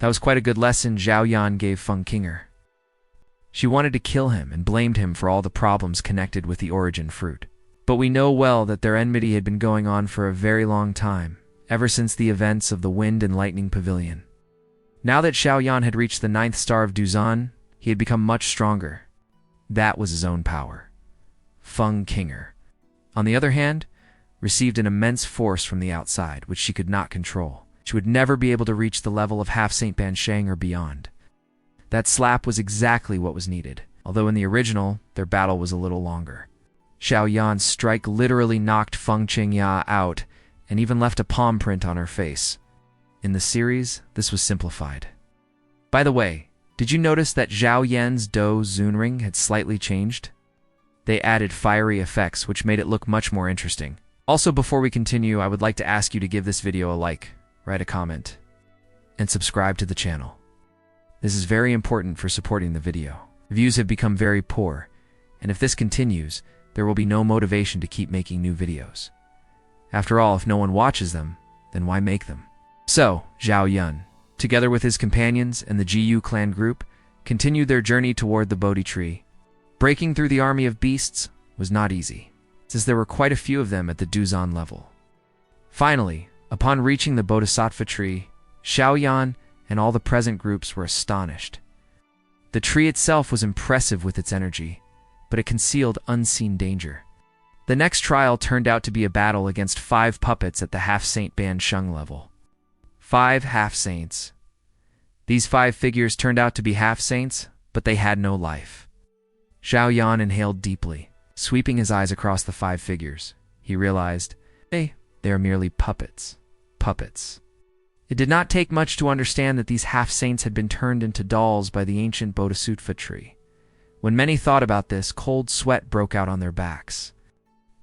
That was quite a good lesson Xiao Yan gave Feng Qinger. She wanted to kill him and blamed him for all the problems connected with the origin fruit. But we know well that their enmity had been going on for a very long time, ever since the events of the Wind and Lightning Pavilion. Now that Xiao Yan had reached the 9th star of Duzan, he had become much stronger. That was his own power. Feng Qinger, on the other hand, received an immense force from the outside, which she could not control. She would never be able to reach the level of half Saint Bansheng or beyond. That slap was exactly what was needed, although in the original, their battle was a little longer. Xiao Yan's strike literally knocked Feng Qingya out and even left a palm print on her face. In the series, this was simplified. By the way, did you notice that Xiao Yan's Dou Zunring had slightly changed? They added fiery effects, which made it look much more interesting. Also, before we continue, I would like to ask you to give this video a like, write a comment, and subscribe to the channel. This is very important for supporting the video. Views have become very poor, and if this continues, there will be no motivation to keep making new videos. After all, if no one watches them, then why make them? So, Xiao Yan, together with his companions and the Jiyu clan group, continued their journey toward the Bodhi tree. Breaking through the army of beasts was not easy, since there were quite a few of them at the Duzan level. Finally, upon reaching the Bodhisattva tree, Xiao Yan and all the present groups were astonished. The tree itself was impressive with its energy, but it concealed unseen danger. The next trial turned out to be a battle against 5 puppets at the half-saint Bansheng level. 5 half-saints. These 5 figures turned out to be half-saints, but they had no life. Xiao Yan inhaled deeply, sweeping his eyes across the 5 figures. He realized, they are merely puppets. Puppets. It did not take much to understand that these half-saints had been turned into dolls by the ancient Bodhisattva tree. When many thought about this, cold sweat broke out on their backs.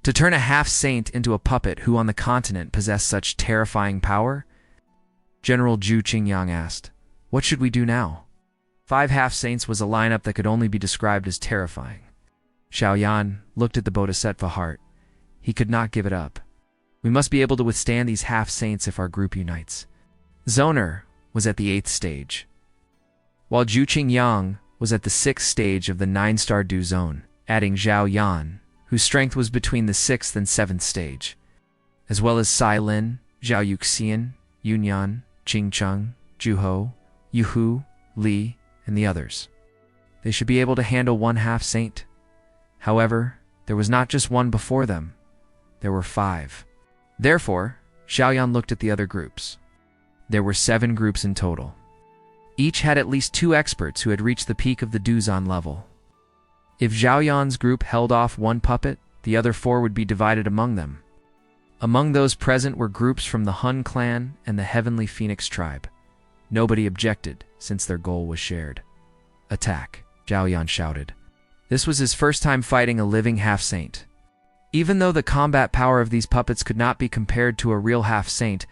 To turn a half-saint into a puppet who on the continent possessed such terrifying power? General Zhu Qingyang asked, "What should we do now?" 5 half-saints was a lineup that could only be described as terrifying. Xiao Yan looked at the Bodhisattva heart. He could not give it up. We must be able to withstand these half-saints if our group unites. Zoner was at the 8th stage, while Zhu Qingyang was at the 6th stage of the 9-star Du Zone, adding Xiao Yan, whose strength was between the 6th and 7th stage, as well as Sai Lin, Zhao Yuxian, Yunyan, Qingcheng, Juho, Yuhu, Li, and the others. They should be able to handle 1 half-saint. However, there was not just one before them. There were 5. Therefore, Xiao Yan looked at the other groups. There were 7 groups in total. Each had at least 2 experts who had reached the peak of the Duzan level. If Xiao Yan's group held off 1 puppet, the other 4 would be divided among them. Among those present were groups from the Hun clan and the Heavenly Phoenix tribe. Nobody objected, since their goal was shared. "Attack," Xiao Yan shouted. This was his first time fighting a living half-saint. Even though the combat power of these puppets could not be compared to a real half-saint,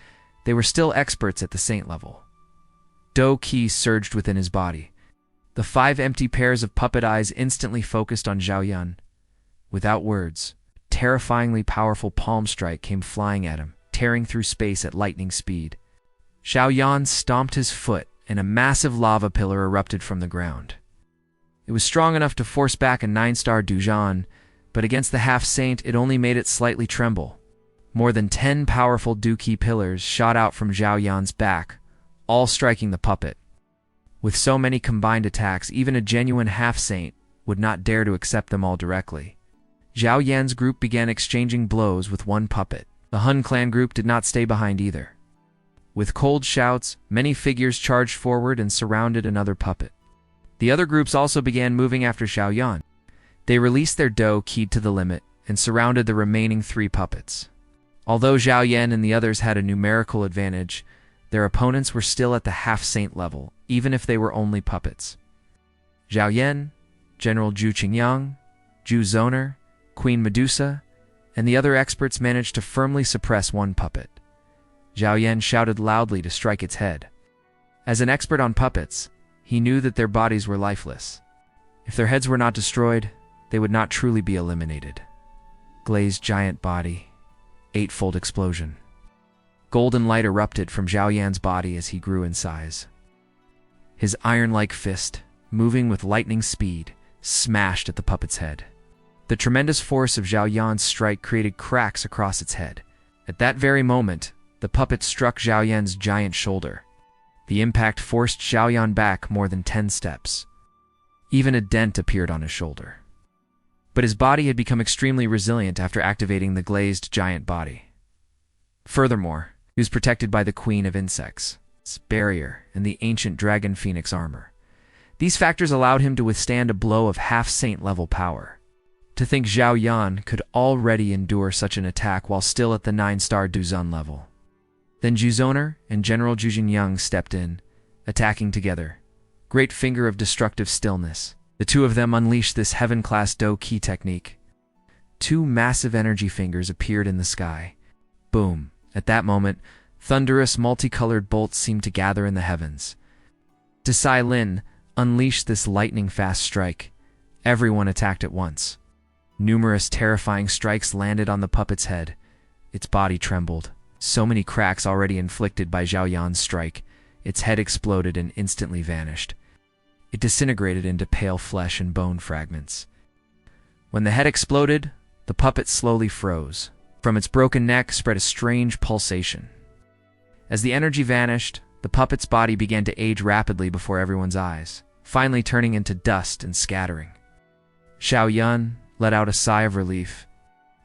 they were still experts at the saint level. Dou Qi surged within his body. The 5 empty pairs of puppet eyes instantly focused on Xiao Yan. Without words, a terrifyingly powerful palm strike came flying at him, tearing through space at lightning speed. Xiao Yan stomped his foot, and a massive lava pillar erupted from the ground. It was strong enough to force back a 9-star Duzhan, but against the half-saint it only made it slightly tremble. More than 10 powerful Du Qi pillars shot out from Xiao Yan's back, all striking the puppet. With so many combined attacks, even a genuine half-saint would not dare to accept them all directly. Xiao Yan's group began exchanging blows with 1 puppet. The Hun clan group did not stay behind either. With cold shouts, many figures charged forward and surrounded another puppet. The other groups also began moving after Xiao Yan. They released their Dou Qi to the limit and surrounded the remaining 3 puppets. Although Xiao Yan and the others had a numerical advantage, their opponents were still at the half-saint level, even if they were only puppets. Xiao Yan, General Zhu Qingyang, Zhu Zoner, Queen Medusa, and the other experts managed to firmly suppress 1 puppet. Xiao Yan shouted loudly to strike its head. As an expert on puppets, he knew that their bodies were lifeless. If their heads were not destroyed, they would not truly be eliminated. Glazed giant body, 8-fold explosion. Golden light erupted from Xiao Yan's body as he grew in size. His iron-like fist, moving with lightning speed, smashed at the puppet's head. The tremendous force of Xiao Yan's strike created cracks across its head. At that very moment, the puppet struck Xiao Yan's giant shoulder. The impact forced Xiao Yan back more than 10 steps. Even a dent appeared on his shoulder. But his body had become extremely resilient after activating the glazed giant body. Furthermore, he was protected by the Queen of Insects, its barrier, and the ancient dragon phoenix armor. These factors allowed him to withstand a blow of half-saint level power. To think Xiao Yan could already endure such an attack while still at the 9-star Duzun level. Then Juzoner and General Zhujianyang stepped in, attacking together. Great finger of destructive stillness. The two of them unleashed this heaven-class Do Ki technique. 2 massive energy fingers appeared in the sky. Boom. At that moment, thunderous multicolored bolts seemed to gather in the heavens. Desai Lin unleashed this lightning-fast strike. Everyone attacked at once. Numerous terrifying strikes landed on the puppet's head. Its body trembled. So many cracks already inflicted by Xiao Yan's strike. Its head exploded and instantly vanished. It disintegrated into pale flesh and bone fragments. When the head exploded, the puppet slowly froze. From its broken neck spread a strange pulsation. As the energy vanished, the puppet's body began to age rapidly before everyone's eyes, finally turning into dust and scattering. Xiao Yan let out a sigh of relief.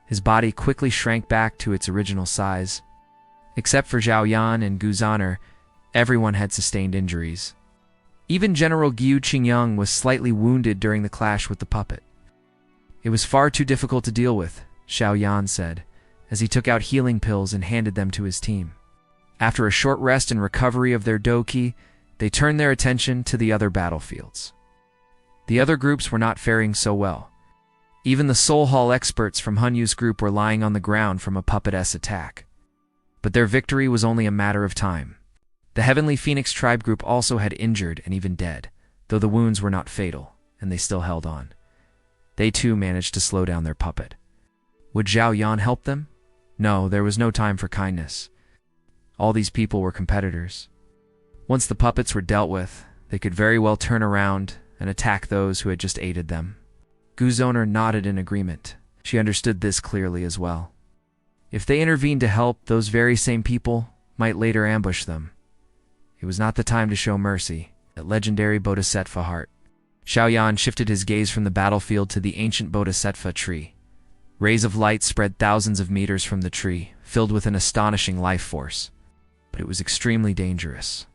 His body quickly shrank back to its original size. Except for Xiao Yan and Guzaner, everyone had sustained injuries. Even General Giu Qingyang was slightly wounded during the clash with the puppet. It was far too difficult to deal with, Xiao Yan said, as he took out healing pills and handed them to his team. After a short rest and recovery of their Do Ki, they turned their attention to the other battlefields. The other groups were not faring so well. Even the Soul Hall experts from Hunyu's group were lying on the ground from a puppet's attack. But their victory was only a matter of time. The Heavenly Phoenix tribe group also had injured and even dead, though the wounds were not fatal, and they still held on. They too managed to slow down their puppet. Would Xiao Yan help them? No, there was no time for kindness. All these people were competitors. Once the puppets were dealt with, they could very well turn around and attack those who had just aided them. Guzoner nodded in agreement. She understood this clearly as well. If they intervened to help, those very same people might later ambush them. It was not the time to show mercy. That legendary Bodhisattva heart. Xiao Yan shifted his gaze from the battlefield to the ancient Bodhisattva tree. Rays of light spread thousands of meters from the tree, filled with an astonishing life force. But it was extremely dangerous.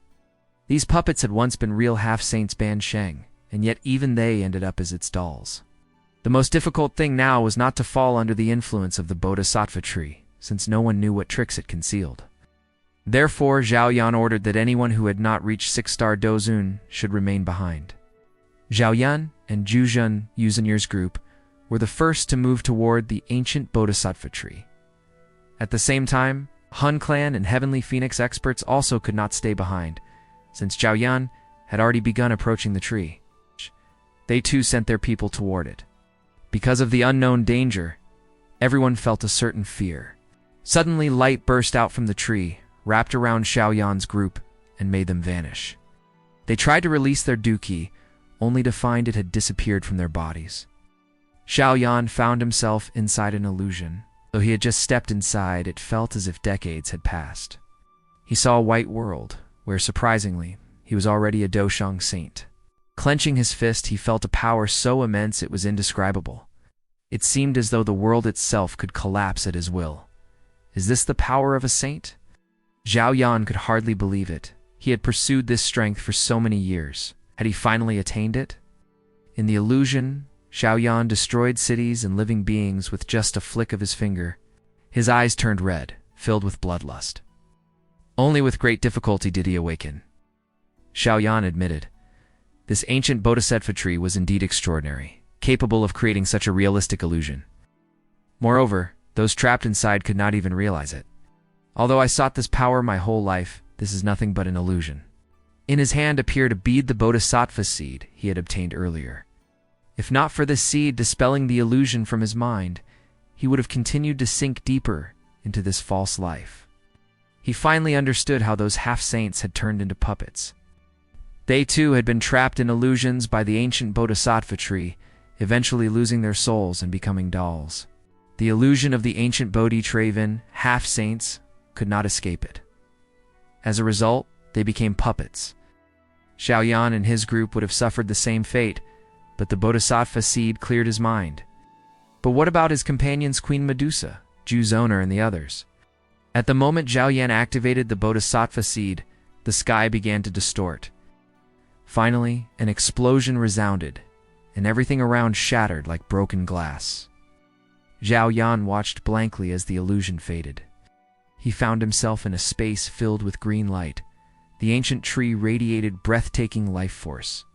These puppets had once been real half-saints Ban Sheng, and yet even they ended up as its dolls. The most difficult thing now was not to fall under the influence of the Bodhisattva tree, since no one knew what tricks it concealed. Therefore, Xiao Yan ordered that anyone who had not reached 6-star Dozun should remain behind. Xiao Yan and Zhuzhen Yuzenier's group were the first to move toward the ancient Bodhisattva tree. At the same time, Hun Clan and Heavenly Phoenix experts also could not stay behind, since Xiao Yan had already begun approaching the tree. They too sent their people toward it. Because of the unknown danger, everyone felt a certain fear. Suddenly, light burst out from the tree, wrapped around Xiao Yan's group, and made them vanish. They tried to release their Do Ki, only to find it had disappeared from their bodies. Xiao Yan found himself inside an illusion. Though he had just stepped inside, it felt as if decades had passed. He saw a white world, where, surprisingly, he was already a Doshang saint. Clenching his fist, he felt a power so immense it was indescribable. It seemed as though the world itself could collapse at his will. Is this the power of a saint? Xiao Yan could hardly believe it. He had pursued this strength for so many years. Had he finally attained it? In the illusion, Xiao Yan destroyed cities and living beings with just a flick of his finger. His eyes turned red, filled with bloodlust. Only with great difficulty did he awaken. Xiao Yan admitted. This ancient Bodhisattva tree was indeed extraordinary, capable of creating such a realistic illusion. Moreover, those trapped inside could not even realize it. Although I sought this power my whole life, this is nothing but an illusion. In his hand appeared a bead, the Bodhisattva seed he had obtained earlier. If not for this seed dispelling the illusion from his mind, he would have continued to sink deeper into this false life. He finally understood how those half-saints had turned into puppets. They too had been trapped in illusions by the ancient Bodhisattva tree, eventually losing their souls and becoming dolls. The illusion of the ancient Bodhi tree, half-saints, could not escape it. As a result, they became puppets. Xiao Yan and his group would have suffered the same fate, but the Bodhisattva seed cleared his mind. But what about his companions Queen Medusa, Zhu Zoner, and the others? At the moment Xiao Yan activated the Bodhisattva seed, the sky began to distort. Finally, an explosion resounded, and everything around shattered like broken glass. Xiao Yan watched blankly as the illusion faded. He found himself in a space filled with green light. The ancient tree radiated breathtaking life force.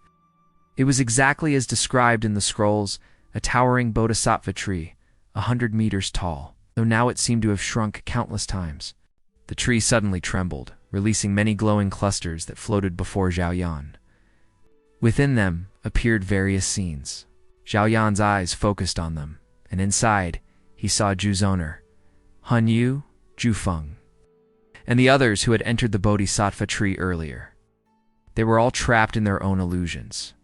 It was exactly as described in the scrolls, a towering Bodhisattva tree, 100 meters tall, though now it seemed to have shrunk countless times. The tree suddenly trembled, releasing many glowing clusters that floated before Xiao Yan. Within them appeared various scenes. Xiao Yan's eyes focused on them, and inside, he saw Zhu Zoner, Han Yu, Zhu Feng, and the others who had entered the Bodhisattva tree earlier. They were all trapped in their own illusions.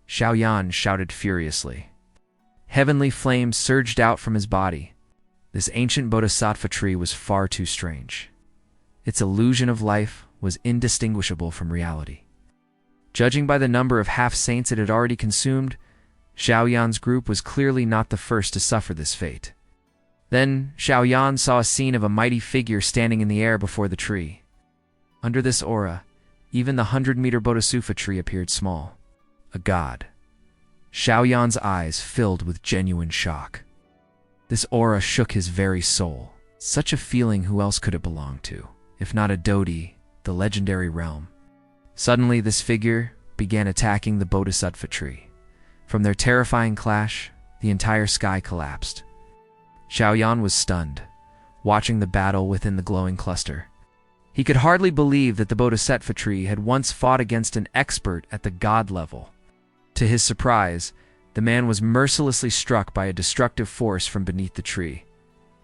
Xiao Yan shouted furiously. Heavenly flames surged out from his body. This ancient Bodhisattva tree was far too strange. Its illusion of life was indistinguishable from reality. Judging by the number of half-saints it had already consumed, Xiao Yan's group was clearly not the first to suffer this fate. Then, Xiao Yan saw a scene of a mighty figure standing in the air before the tree. Under this aura, even the 100-meter Bodhisattva tree appeared small. A god. Xiao Yan's eyes filled with genuine shock. This aura shook his very soul. Such a feeling, who else could it belong to, if not a Dodi, the legendary realm? Suddenly, this figure began attacking the Bodhisattva tree. From their terrifying clash, the entire sky collapsed. Xiao Yan was stunned, watching the battle within the glowing cluster. He could hardly believe that the Bodhisattva tree had once fought against an expert at the god level. To his surprise, the man was mercilessly struck by a destructive force from beneath the tree.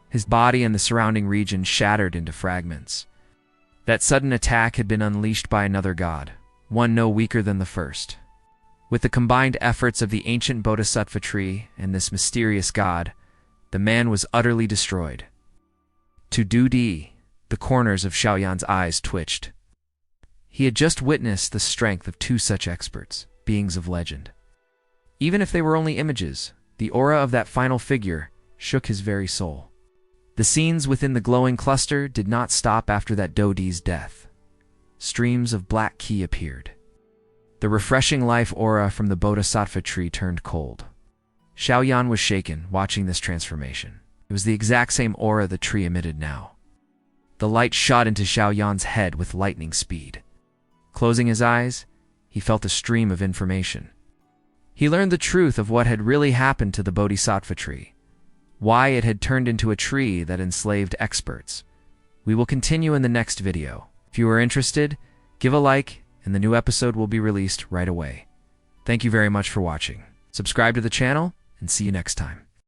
His body and the surrounding region shattered into fragments. That sudden attack had been unleashed by another god, one no weaker than the first. With the combined efforts of the ancient Bodhisattva tree and this mysterious god, the man was utterly destroyed. To Dudi, the corners of Xiao Yan's eyes twitched. He had just witnessed the strength of two such experts, beings of legend. Even if they were only images, the aura of that final figure shook his very soul. The scenes within the glowing cluster did not stop after that Dodi's death. Streams of black ki appeared. The refreshing life aura from the Bodhisattva tree turned cold. Xiao Yan was shaken, watching this transformation. It was the exact same aura the tree emitted now. The light shot into Xiao Yan's head with lightning speed. Closing his eyes, he felt a stream of information. He learned the truth of what had really happened to the Bodhisattva tree, why it had turned into a tree that enslaved experts. We will continue in the next video. If you are interested, give a like, and the new episode will be released right away. Thank you very much for watching. Subscribe to the channel, and see you next time.